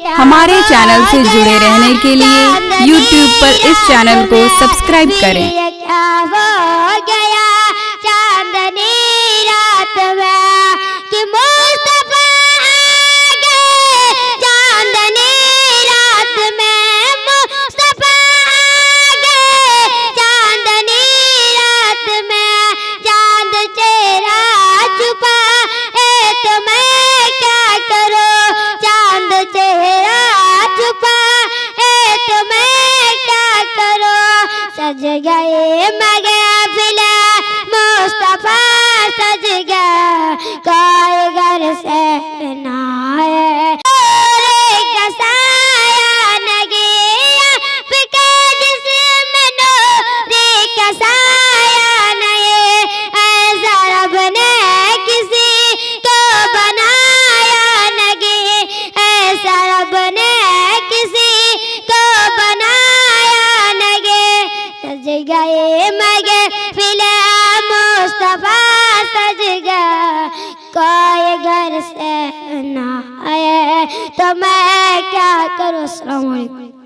हमारे चैनल से जुड़े रहने के लिए YouTube पर इस चैनल को सब्सक्राइब करें। क्या हो गया चांदनी रात में कि मुस्तफा आ गए, चांदनी रात में मुस्तफा आ गए, चांदनी रात में चांद चेहरा छुपा है तो मैं क्या करूं, चांद चेहरा छुपा है तो मैं क्या करूं। सज गए महफिल मुस्तफा सज गया, कोई घर से ना आए कसाया नगिया फिके जिस्म नूरी कसाया नहीं, ऐसा रब ने किसी को बनाया नहीं, ऐसा रब ने किसी को बनाया नहीं। सज गए महफिल मुस्तफा सज गया, कोई घर से ना आए तो मैं क्या करूं। अस्सलाम वालेकुम।